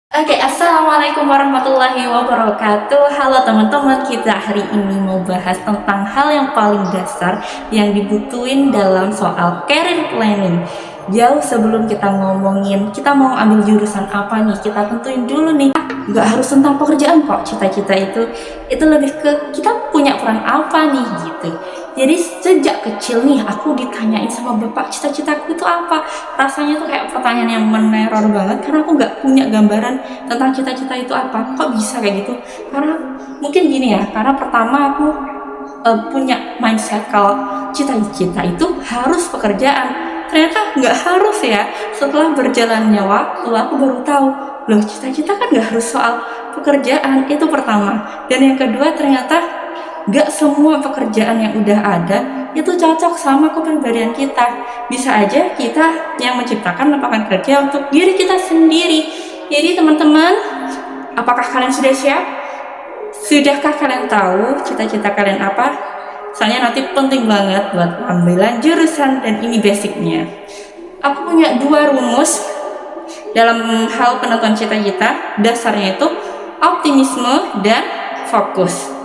Oke, assalamualaikum warahmatullahi wabarakatuh. Halo teman-teman, kita hari ini mau bahas tentang hal yang paling dasar yang dibutuhin dalam soal career planning. Jauh sebelum kita ngomongin kita mau ambil jurusan apa nih, kita tentuin dulu nih. Nggak harus tentang pekerjaan kok, cita-cita itu lebih ke kita punya peran apa nih gitu. Jadi sejak kecil nih aku ditanyain sama bapak cita-citaku itu apa. Rasanya tuh kayak pertanyaan yang meneror banget karena aku nggak punya gambaran tentang cita-cita itu apa. Kok bisa kayak gitu? Karena mungkin gini ya, karena pertama aku punya mindset kalau cita-cita itu harus pekerjaan. Ternyata nggak harus ya. Setelah berjalannya waktu aku baru tahu, loh cita-cita kan nggak harus soal pekerjaan. Itu pertama. Dan yang kedua, ternyata nggak semua pekerjaan yang udah ada itu cocok sama kepribadian kita. Bisa aja kita yang menciptakan lapangan kerja untuk diri kita sendiri. Jadi teman-teman, apakah kalian sudah siap? Sudahkah kalian tahu cita-cita kalian apa? Soalnya nanti penting banget buat pengambilan jurusan dan ini basicnya. Aku punya dua rumus dalam hal penentuan cita-cita. Dasarnya itu optimisme dan fokus.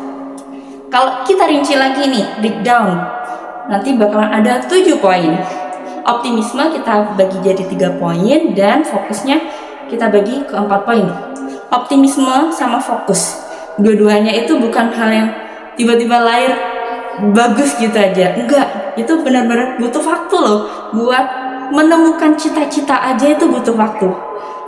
Kalau kita rinci lagi nih, breakdown, nanti bakalan ada 7 poin. Optimisme kita bagi jadi 3 poin dan fokusnya kita bagi ke 4 poin. Optimisme sama fokus, dua-duanya itu bukan hal yang tiba-tiba lahir bagus gitu aja. Enggak, itu benar-benar butuh waktu loh. Buat menemukan cita-cita aja itu butuh waktu.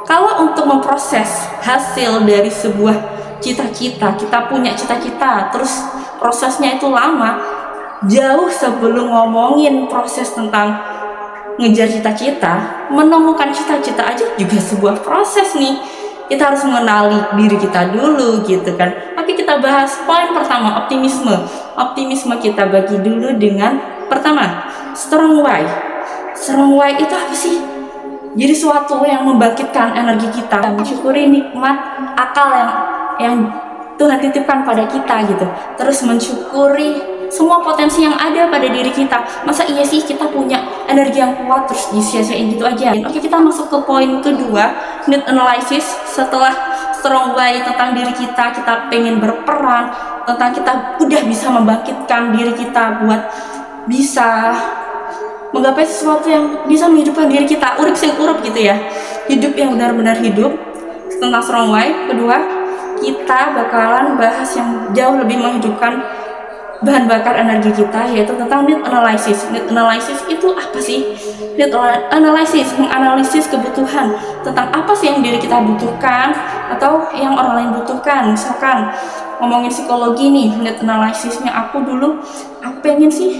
Kalau untuk memproses hasil dari sebuah cita-cita, kita punya cita-cita, terus prosesnya itu lama. Jauh sebelum ngomongin proses tentang ngejar cita-cita, menemukan cita-cita aja juga sebuah proses nih. Kita harus mengenali diri kita dulu gitu kan. Oke, kita bahas poin pertama, optimisme. Optimisme kita bagi dulu dengan pertama, strong why. Strong why itu apa sih? Jadi suatu yang membangkitkan energi kita, mensyukuri nikmat akal yang Tuhan titipkan pada kita gitu. Terus mensyukuri semua potensi yang ada pada diri kita. Masa iya sih kita punya energi yang kuat terus disia-siain gitu aja? Oke, kita masuk ke poin kedua, need analysis. Setelah strong why tentang diri kita pengen berperan, tentang kita udah bisa membangkitkan diri kita buat bisa menggapai sesuatu yang bisa menghidupkan diri kita, urip sing urup gitu ya, hidup yang benar-benar hidup. Tentang strong why kedua, kita bakalan bahas yang jauh lebih menghidupkan bahan bakar energi kita, yaitu tentang need analysis. Need analysis itu apa sih? Need analysis, menganalisis kebutuhan tentang apa sih yang diri kita butuhkan atau yang orang lain butuhkan. Misalkan ngomongin psikologi nih, need analysisnya aku pengen sih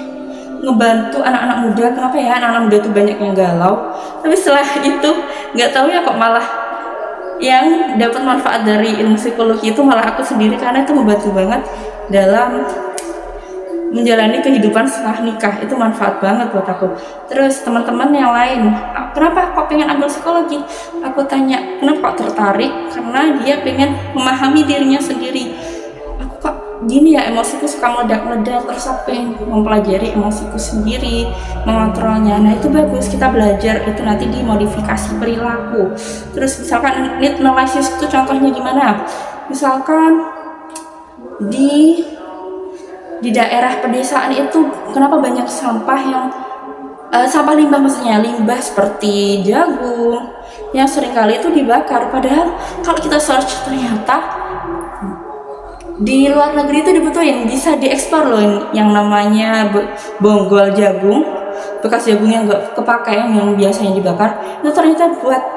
ngebantu anak-anak muda. Kenapa ya anak-anak muda tuh banyak yang galau, tapi setelah itu nggak tahu ya kok malah yang dapat manfaat dari ilmu psikologi itu malah aku sendiri, karena itu membantu banget dalam menjalani kehidupan setelah nikah. Itu manfaat banget buat aku. Terus teman-teman yang lain, kenapa kok pengen ambil psikologi? Aku tanya, kenapa kok tertarik? Karena dia pengen memahami dirinya sendiri. Aku kok gini ya, emosiku suka meledak-meledak, terus aku pengen mempelajari emosiku sendiri, mengontrolnya. Nah itu bagus, kita belajar itu nanti dimodifikasi perilaku. Terus misalkan need analysis itu contohnya gimana? Misalkan di daerah pedesaan itu kenapa banyak sampah yang sampah limbah, maksudnya limbah seperti jagung yang seringkali itu dibakar. Padahal kalau kita search ternyata di luar negeri itu dibutuhin, bisa diekspor loh yang namanya bonggol jagung, bekas jagung yang nggak kepakai yang biasanya dibakar, itu ternyata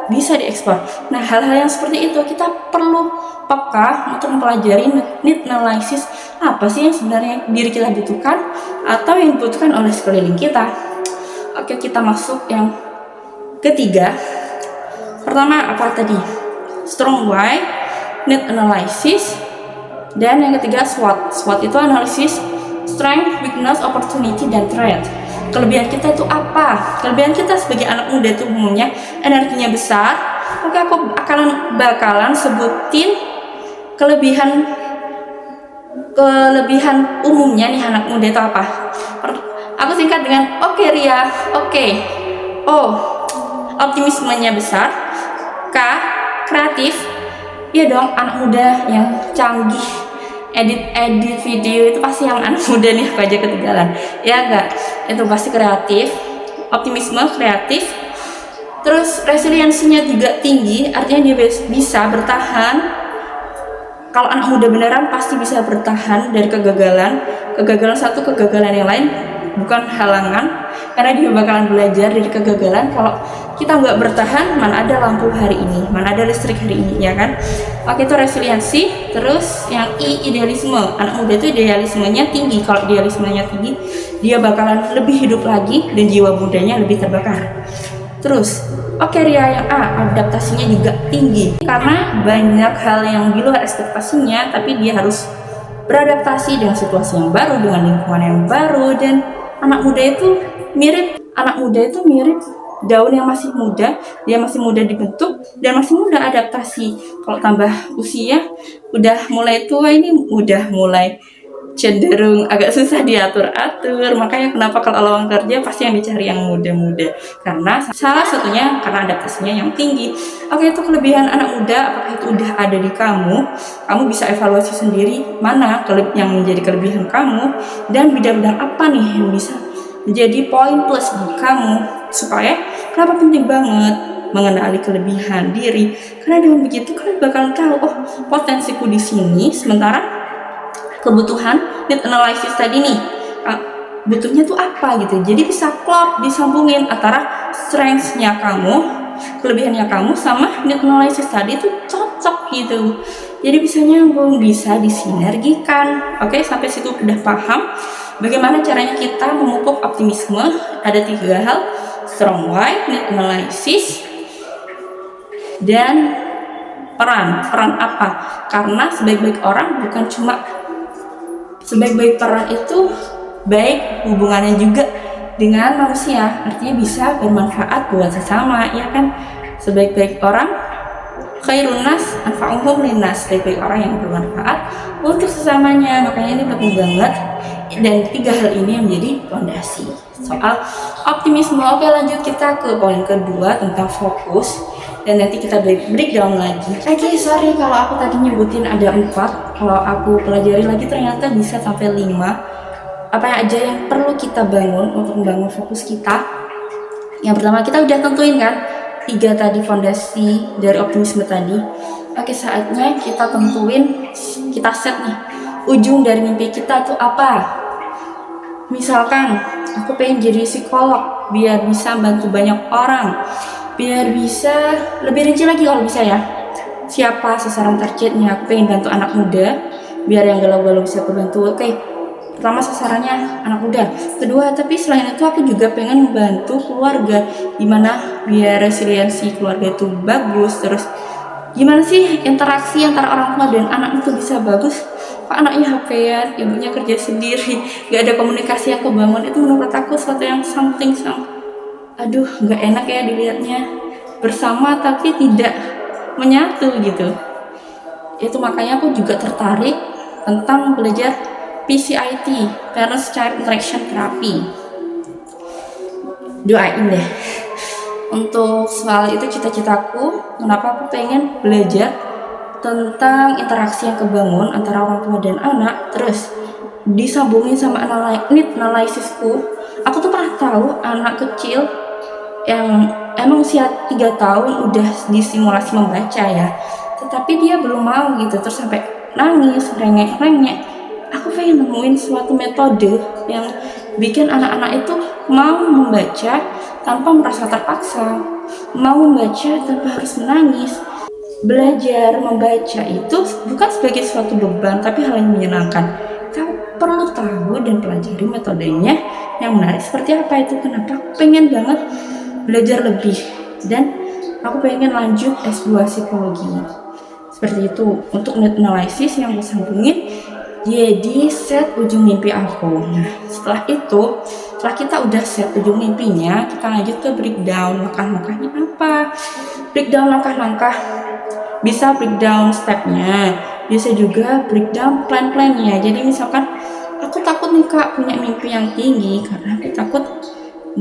bisa diekspor. Nah hal-hal yang seperti itu kita perlu peka untuk mempelajari need analysis, apa sih yang sebenarnya diri kita butuhkan atau yang dibutuhkan oleh sekeliling kita. Oke, kita masuk yang ketiga. Pertama apa tadi? Strong why, need analysis, dan yang ketiga SWOT. SWOT itu analisis strength, weakness, opportunity, dan threat. Kelebihan kita itu apa? Kelebihan kita sebagai anak muda itu umumnya energinya besar. Oke, aku bakalan sebutin kelebihan umumnya nih anak muda itu apa. Aku singkat dengan oke Ria. Oke. O, optimismenya besar. K, kreatif. Iya dong, anak muda yang canggih edit video itu pasti yang anak muda nih, aku aja ketinggalan ya enggak. Itu pasti kreatif, optimisme, kreatif, terus resiliensinya juga tinggi, artinya dia bisa bertahan. Kalau anak muda beneran pasti bisa bertahan dari kegagalan satu, kegagalan yang lain bukan halangan, karena dia bakalan belajar dari kegagalan. Kalau kita nggak bertahan, mana ada lampu hari ini, mana ada listrik hari ini, ya kan? Oke, itu resiliensi. Terus yang idealisme, anak muda itu idealismenya tinggi. Kalau idealismenya tinggi, dia bakalan lebih hidup lagi dan jiwa mudanya lebih terbakar. Terus Ria, yang adaptasinya juga tinggi karena banyak hal yang di luar ekspektasinya, tapi dia harus beradaptasi dengan situasi yang baru, dengan lingkungan yang baru. Dan anak muda itu mirip daun yang masih muda, dia masih muda dibentuk dan masih muda adaptasi. Kalau tambah usia udah mulai tua, ini udah mulai cenderung agak susah diatur-atur. Makanya kenapa kalau lowongan kerja pasti yang dicari yang muda-muda, karena salah satunya karena adaptasinya yang tinggi. Oke, itu kelebihan anak muda. Apakah itu udah ada di kamu bisa evaluasi sendiri mana yang menjadi kelebihan kamu dan bidang-bidang apa nih yang bisa menjadi poin plus buat kamu. Supaya kenapa penting banget mengenali kelebihan diri, karena dengan begitu kamu bakal tahu, oh potensiku di sini, sementara kebutuhan need analysis tadi nih, butuhnya tuh apa gitu. Jadi bisa klop, disambungin antara strengths-nya kamu, kelebihannya kamu sama need analysis tadi tuh cocok gitu. Jadi bisa nyambung, bisa disinergikan. Oke, sampai situ udah paham bagaimana caranya kita memupuk optimisme. Ada 3 hal: strong why, need analysis, dan peran apa. Karena sebaik-baik orang bukan cuma sebaik-baik peran itu baik hubungannya juga dengan manusia, artinya bisa bermanfaat buat sesama, ya kan? Sebaik-baik orang, khairun nas anfa'uhum linnas, sebaik-baik orang yang bermanfaat untuk sesamanya. Makanya ini penting banget, dan 3 hal ini yang menjadi fondasi soal optimisme. Oke, lanjut kita ke poin kedua tentang fokus, dan nanti kita breakdown lagi. Oke, sorry kalau aku tadi nyebutin ada 4, kalau aku pelajari lagi ternyata bisa sampai 5. Apa aja yang perlu kita bangun untuk membangun fokus kita? Yang pertama, kita udah tentuin kan 3 tadi fondasi dari optimisme tadi. Oke, saatnya kita tentuin, kita set nih ujung dari mimpi kita tuh apa. Misalkan aku pengen jadi psikolog biar bisa bantu banyak orang, biar bisa lebih rinci lagi kalau bisa ya, siapa sasaran targetnya. Aku pengen bantu anak muda biar yang galau-galau bisa aku bantu. Oke, pertama sasarannya anak muda. Kedua, tapi selain itu aku juga pengen membantu keluarga, gimana biar resiliensi keluarga itu bagus. Terus gimana sih interaksi antara orang tua dan anak itu bisa bagus. Pak anaknya HP-an, ibunya kerja sendiri, gak ada komunikasi yang kebangun. Itu menurut aku sesuatu yang aduh gak enak ya dilihatnya, bersama tapi tidak menyatu gitu. Itu makanya aku juga tertarik tentang belajar PCIT, Parents Child Interaction Therapy. Doain deh untuk soal itu cita-citaku, kenapa aku pengen belajar tentang interaksi yang kebangun antara orang tua dan anak, terus disambungin sama need analisisku. Aku tuh pernah tahu anak kecil yang emang usia 3 tahun udah disimulasi membaca ya, tetapi dia belum mau gitu, terus sampai nangis, rengek-rengek. Aku pengen nemuin suatu metode yang bikin anak-anak itu mau membaca tanpa merasa terpaksa, mau membaca tanpa harus menangis. Belajar membaca itu bukan sebagai suatu beban, tapi hal yang menyenangkan. Kamu perlu tahu dan pelajari metodenya yang menarik seperti apa itu. Kenapa aku pengen banget belajar lebih, dan aku pengen lanjut S2 psikologi. Seperti itu. Untuk need analysis yang aku sambungin jadi set ujung mimpi aku. Nah, setelah kita udah set ujung mimpinya, kita lanjut ke breakdown langkah-langkahnya apa. Breakdown langkah-langkah, bisa breakdown stepnya, bisa juga breakdown plan-plannya. Jadi misalkan aku takut nih Kak punya mimpi yang tinggi karena aku takut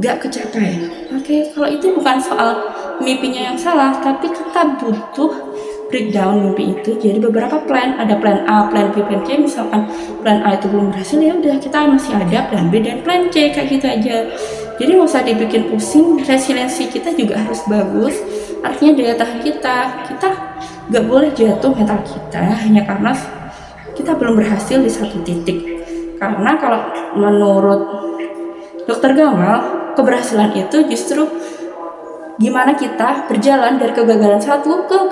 gak kecapai. Oke, kalau itu bukan soal mimpinya yang salah, tapi kita butuh breakdown mimpi itu jadi beberapa plan. Ada plan A, plan B, plan C. Misalkan plan A itu belum berhasil, ya udah kita masih ada plan B dan plan C, kayak gitu aja. Jadi nggak usah dibikin pusing. Resiliensi kita juga harus bagus, artinya daya tahan kita nggak boleh jatuh mental kita hanya karena kita belum berhasil di satu titik. Karena kalau menurut Dr. Gamal, keberhasilan itu justru gimana kita berjalan dari kegagalan satu ke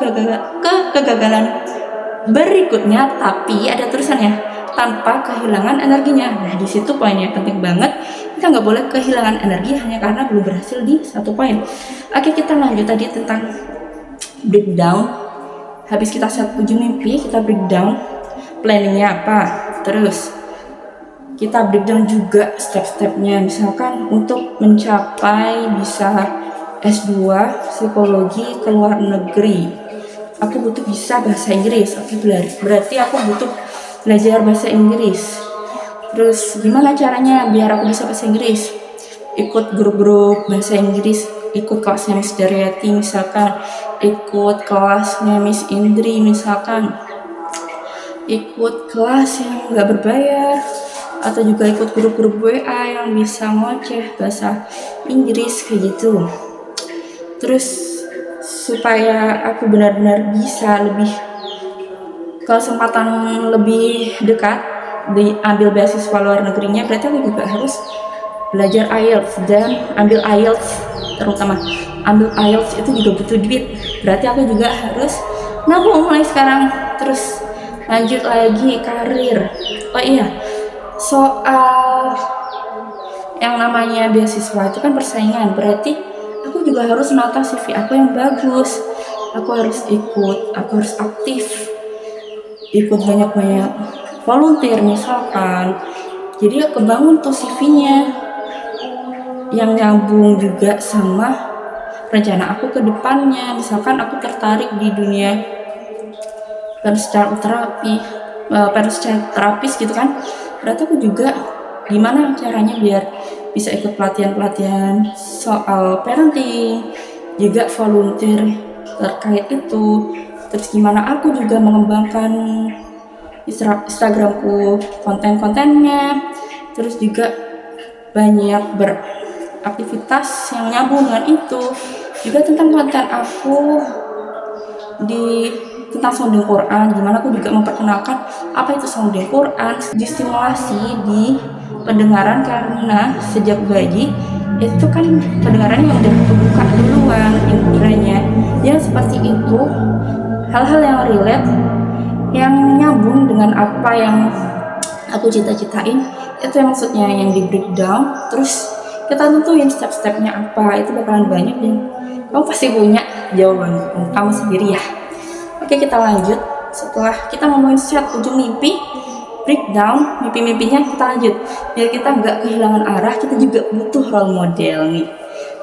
kegagalan berikutnya, tapi ada tulisannya tanpa kehilangan energinya. Nah, di situ poinnya penting banget. Kita nggak boleh kehilangan energi hanya karena belum berhasil di satu poin. Oke, kita lanjut tadi tentang breakdown. Habis kita set ujung mimpi, kita breakdown planningnya apa. Terus kita breakdown juga step-stepnya. Misalkan untuk mencapai bisa S2 psikologi ke luar negeri, aku butuh bisa bahasa Inggris. Oke, berarti aku butuh belajar bahasa Inggris. Terus gimana caranya biar aku bisa bahasa Inggris? Ikut grup-grup bahasa Inggris, ikut kelasnya Miss Daryati misalkan, ikut kelasnya Miss Indri misalkan, ikut kelas yang nggak berbayar, atau juga ikut grup-grup WA yang bisa ngoceh bahasa Inggris kayak gitu. Terus supaya aku benar-benar bisa lebih kesempatan lebih dekat diambil beasiswa luar negerinya, berarti aku juga harus belajar IELTS dan ambil IELTS. Terutama ambil IELTS itu juga butuh duit, berarti aku juga harus nabung mulai sekarang. Terus lanjut lagi karir. Oh iya, soal yang namanya beasiswa itu kan persaingan, berarti aku juga harus nata CV aku yang bagus. Aku harus aktif, ikut banyak-banyak volunteer misalkan. Jadi kebangun tuh CV-nya yang nyambung juga sama rencana aku ke depannya. Misalkan aku tertarik di dunia terapis gitu kan, berarti aku juga gimana caranya biar bisa ikut pelatihan-pelatihan soal parenting, juga volunteer terkait itu. Terus gimana aku juga mengembangkan Instagramku, konten-kontennya. Terus juga banyak beraktivitas yang nyambung dengan itu. Juga tentang konten aku tentang sounding Quran, gimana aku juga memperkenalkan apa itu sounding Quran, distimulasi di pendengaran, karena sejak bayi itu kan pendengarannya udah terbuka duluan inderanya ya, seperti itu. Hal-hal yang relate, yang nyambung dengan apa yang aku cita-citain, itu yang maksudnya yang di breakdown. Terus kita tentuin step-stepnya apa, itu bakalan banyak dan kamu pasti punya jawaban kamu sendiri ya. Oke, kita lanjut. Setelah kita ngomongin set ujung mimpi, breakdown mimpi-mimpinya, kita lanjut. Biar kita nggak kehilangan arah, kita juga butuh role model nih.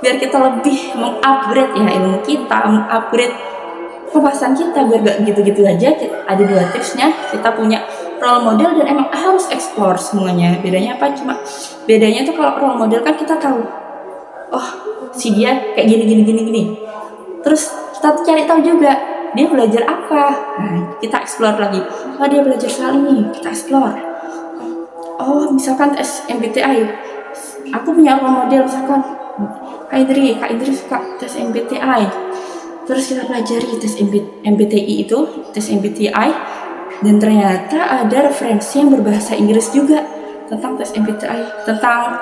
Biar kita lebih mengupgrade ya ilmu kita, mengupgrade pembahasan kita, biar nggak gitu-gitu aja. Ada 2 tipsnya. Kita punya role model dan emang harus explore semuanya. Bedanya apa? Cuma bedanya tuh kalau role model kan kita tahu, oh si dia kayak gini. Terus kita cari tahu juga dia belajar apa. Nah, kita explore lagi. Oh, dia belajar soal ini, kita explore. Oh, misalkan tes MBTI. Aku punya role model misalkan Kak Indri suka tes MBTI. Terus kita pelajari tes MBTI itu, tes MBTI, dan ternyata ada referensi yang berbahasa Inggris juga tentang tes MBTI, tentang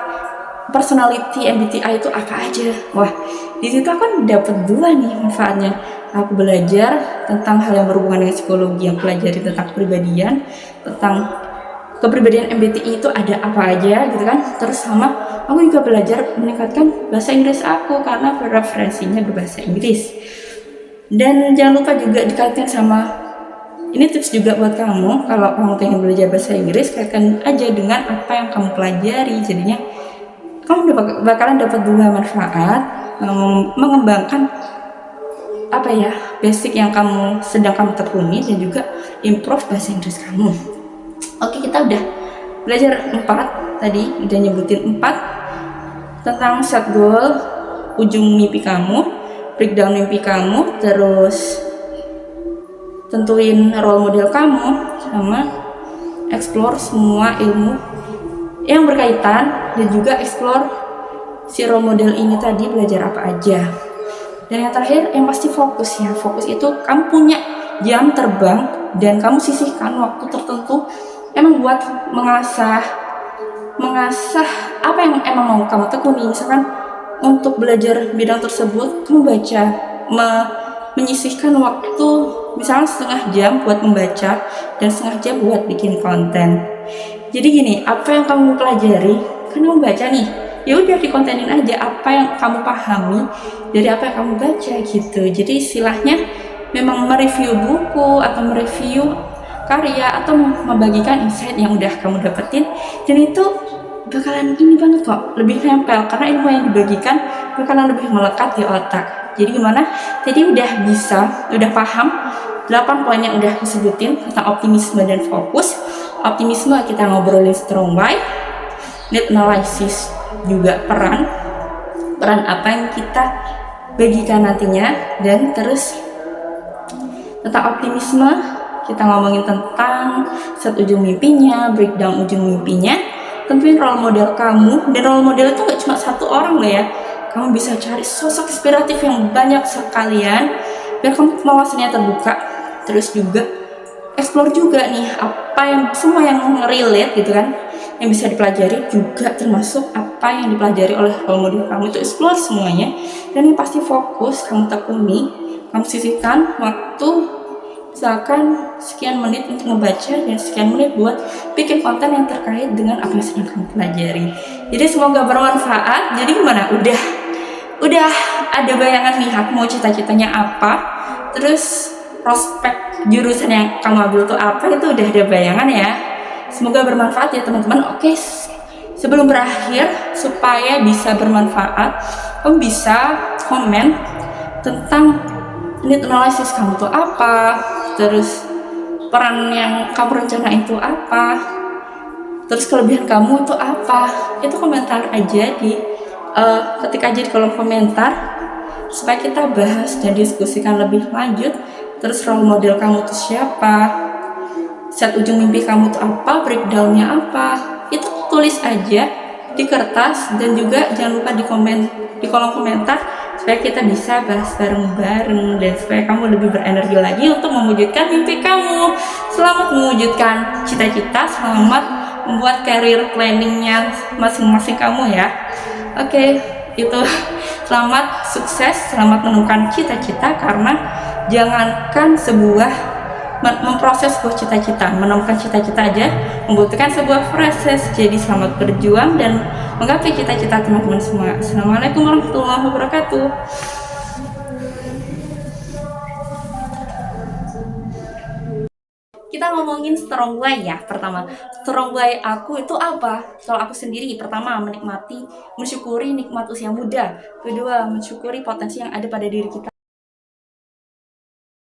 personality MBTI itu apa aja. Wah, di situ aku dapat 2 nih manfaatnya. Aku belajar tentang hal yang berhubungan dengan psikologi, yang pelajari tentang kepribadian, tentang kepribadian MBTI itu ada apa aja gitu kan. Terus sama aku juga belajar meningkatkan bahasa Inggris aku karena referensinya berbahasa Inggris. Dan jangan lupa juga dikaitkan sama, ini tips juga buat kamu, kalau kamu pengen belajar bahasa Inggris, kaitkan aja dengan apa yang kamu pelajari. Jadinya kamu bakalan dapat 2 manfaat, mengembangkan basic yang sedang kamu tekuni, dan juga improve bahasa Inggris kamu. Oke, kita udah belajar 4 tadi, udah nyebutin 4 tentang set goal, ujung mimpi kamu, breakdown mimpi kamu, terus tentuin role model kamu, sama explore semua ilmu yang berkaitan, dan juga explore si role model ini tadi belajar apa aja. Dan yang terakhir yang pasti fokus ya. Fokus itu kamu punya jam terbang dan kamu sisihkan waktu tertentu emang buat mengasah apa yang emang mau kamu tekuni. Misalkan untuk belajar bidang tersebut kamu baca, menyisihkan waktu misalnya setengah jam buat membaca dan setengah jam buat bikin konten. Jadi gini, apa yang kamu pelajari kan kamu baca nih, ya udah dikontenin aja apa yang kamu pahami dari apa yang kamu baca gitu. Jadi istilahnya memang mereview buku atau mereview karya atau membagikan insight yang udah kamu dapetin, dan itu bakalan ini banget kok, lebih nempel karena ilmu yang dibagikan bakalan lebih melekat di otak. Jadi gimana? Jadi udah paham 8 poin yang udah disebutin tentang optimisme dan fokus. Optimisme kita ngobrolin strong why, need analysis juga peran apa yang kita bagikan nantinya, dan terus tentang optimisme kita ngomongin tentang set ujung mimpinya, breakdown ujung mimpinya, tentuin role model kamu, dan role model itu gak cuma satu orang loh ya, kamu bisa cari sosok inspiratif yang banyak sekalian biar kamu wawasannya terbuka. Terus juga explore juga nih apa yang semua yang relate gitu kan, yang bisa dipelajari juga termasuk apa yang dipelajari oleh role model kamu, itu explore semuanya. Dan yang pasti fokus kamu tekuni, kamu sisihkan waktu misalkan sekian menit untuk membaca dan sekian menit buat bikin konten yang terkait dengan apa yang sedang kamu pelajari. Jadi semoga bermanfaat. Jadi gimana? Udah ada bayangan nih aku mau cita-citanya apa, terus prospek jurusan yang kamu ambil tuh apa, itu udah ada bayangan ya. Semoga bermanfaat ya teman-teman. Oke, sebelum berakhir supaya bisa bermanfaat, kamu bisa komen tentang need analysis kamu tuh apa, terus peran yang kamu rencanain itu apa, terus kelebihan kamu itu apa. Itu komentar aja ketik aja di kolom komentar supaya kita bahas dan diskusikan lebih lanjut. Terus role model kamu itu siapa, set ujung mimpi kamu itu apa, breakdownnya apa, itu tulis aja di kertas, dan juga jangan lupa di kolom komentar supaya kita bisa bahas bareng-bareng dan supaya kamu lebih berenergi lagi untuk mewujudkan mimpi kamu. Selamat mewujudkan cita-cita, selamat membuat career planningnya masing-masing kamu ya. Oke, itu selamat sukses, selamat menemukan cita-cita, karena jangankan memproses sebuah cita-cita, menemukan cita-cita aja membutuhkan sebuah proses. Jadi selamat berjuang dan menggapai cita-cita teman-teman semua. Assalamualaikum warahmatullahi wabarakatuh. Kita ngomongin strong why ya. Pertama, strong why aku itu apa? Kalau aku sendiri, pertama mensyukuri nikmat usia muda. Kedua, mensyukuri potensi yang ada pada diri kita.